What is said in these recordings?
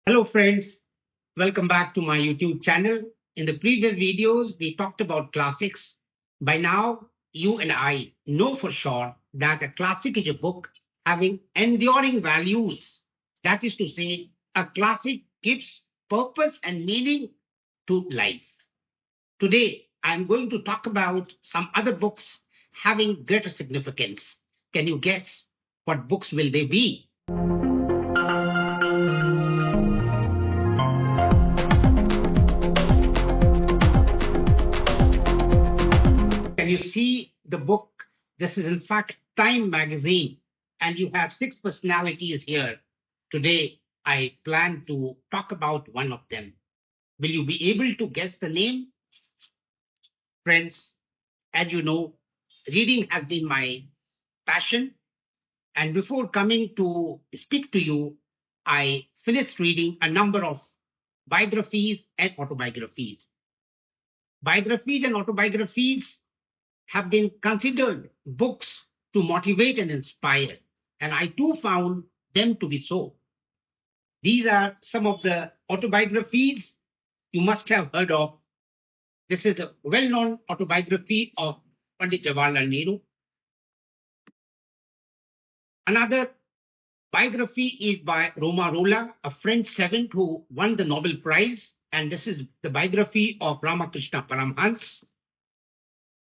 Hello friends, welcome back to my YouTube channel. In the previous videos, we talked about classics. By now, you and I know for sure that a classic is a book having enduring values. That is to say, a classic gives purpose and meaning to life. Today, I'm going to talk about some other books having greater significance. Can you guess what books will they be? Can you see the book? This is in fact Time magazine, and you have six personalities here. Today, I plan to talk about one of them. Will you be able to guess the name? Friends, as you know, reading has been my passion. And before coming to speak to you, I finished reading a number of biographies and autobiographies. Biographies and autobiographies have been considered books to motivate and inspire, and I too found them to be so. These are some of the autobiographies you must have heard of. This is a well known autobiography of Pandit Jawaharlal Nehru. Another biography is by Roma Rolla, a French savant who won the Nobel Prize, and this is the biography of Ramakrishna Paramhans.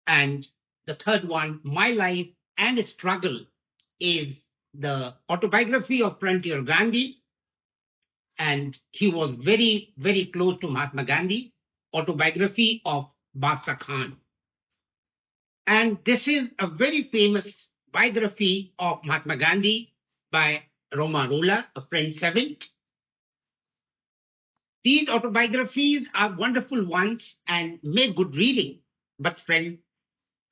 And the third one, My Life and Struggle, is the autobiography of Frontier Gandhi. And he was very, very close to Mahatma Gandhi, autobiography of Badshah Khan. And this is a very famous biography of Mahatma Gandhi by Roma Rolla, a French savant. These autobiographies are wonderful ones and make good reading. But friend,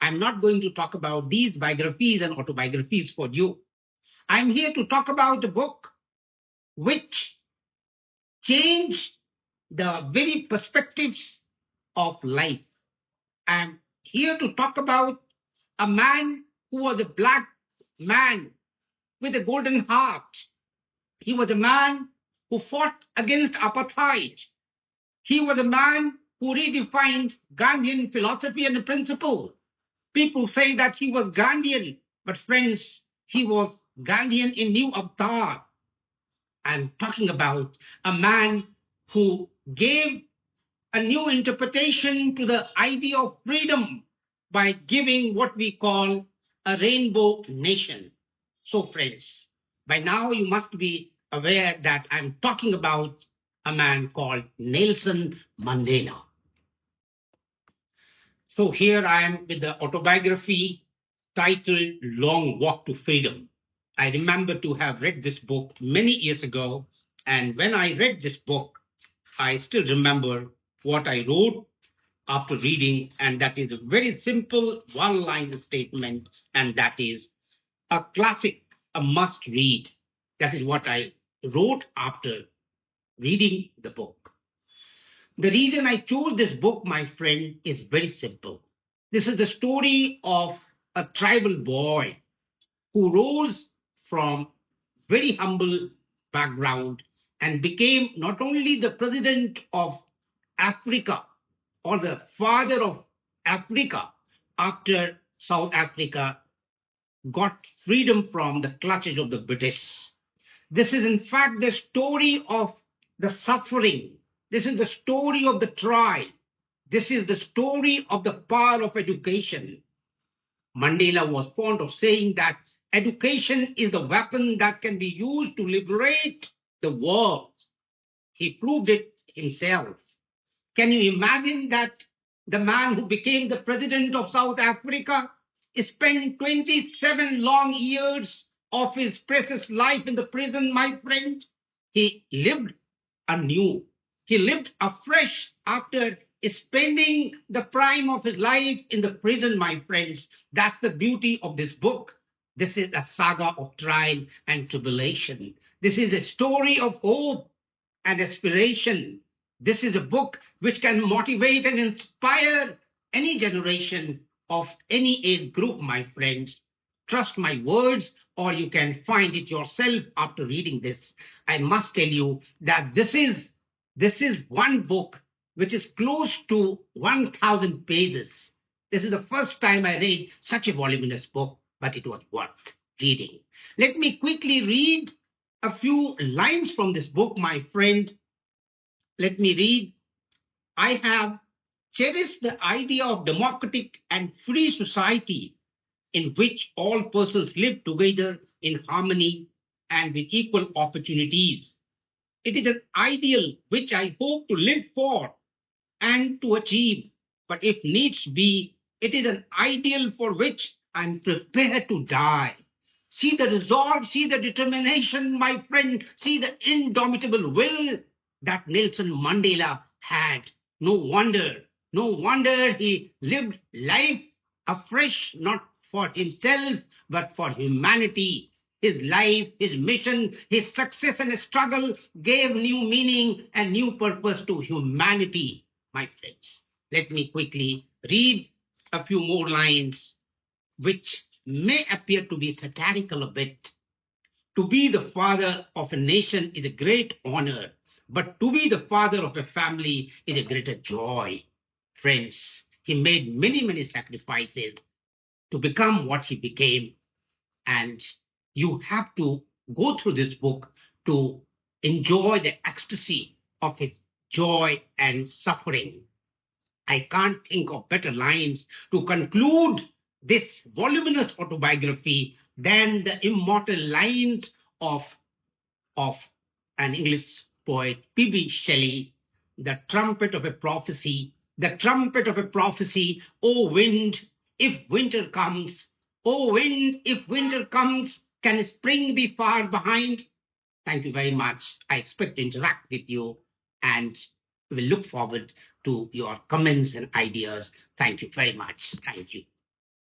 I'm not going to talk about these biographies and autobiographies for you. I'm here to talk about a book which changed the very perspectives of life. I'm here to talk about a man who was a black man with a golden heart. He was a man who fought against apartheid. He was a man who redefined Gandhian philosophy and principle. People say that he was Gandhian, but friends, he was Gandhian in new avatar. I'm talking about a man who gave a new interpretation to the idea of freedom by giving what we call a rainbow nation. So, friends, by now you must be aware that I'm talking about a man called Nelson Mandela. So here I am with the autobiography titled Long Walk to Freedom. I remember to have read this book many years ago, and when I read this book, I still remember what I wrote after reading, and that is a very simple one-line statement, and that is a classic, a must read. That is what I wrote after reading the book. The reason I chose this book, my friend, is very simple. This is the story of a tribal boy who rose from very humble background and became not only the president of Africa or the father of Africa after South Africa got freedom from the clutches of the British. This is in fact the story of the suffering. This is the story of the trial. This is the story of the power of education. Mandela was fond of saying that education is the weapon that can be used to liberate the world. He proved it himself. Can you imagine that the man who became the president of South Africa spent 27 long years of his precious life in the prison, my friend? He lived anew. He lived afresh after spending the prime of his life in the prison, my friends. That's the beauty of this book. This is a saga of trial and tribulation. This is a story of hope and aspiration. This is a book which can motivate and inspire any generation of any age group, my friends. trust my words or you can find it yourself after reading this. I must tell you that this is one book which is close to 1,000 pages. This is the first time I read such a voluminous book, but it was worth reading. Let me quickly read a few lines from this book, my friend. Let me read. I have cherished the idea of democratic and free society in which all persons live together in harmony and with equal opportunities. It is an ideal which I hope to live for and to achieve, but if needs be, it is an ideal for which I am prepared to die. See the resolve, see the determination, my friend, see the indomitable will that Nelson Mandela had. No wonder he lived life afresh, not for himself, but for humanity. His life, his mission, his success and struggle gave new meaning and new purpose to humanity, my friends. Let me quickly read a few more lines which may appear to be satirical a bit. To be the father of a nation is a great honor, but to be the father of a family is a greater joy. Friends, he made many sacrifices to become what he became, and you have to go through this book to enjoy the ecstasy of his joy and suffering. I can't think of better lines to conclude this voluminous autobiography than the immortal lines of, of an English poet, P.B. Shelley, the trumpet of a prophecy, the trumpet of a prophecy, O wind, if winter comes, O wind, if winter comes, can spring be far behind? Thank you very much. I expect to interact with you and we will look forward to your comments and ideas. Thank you very much. Thank you.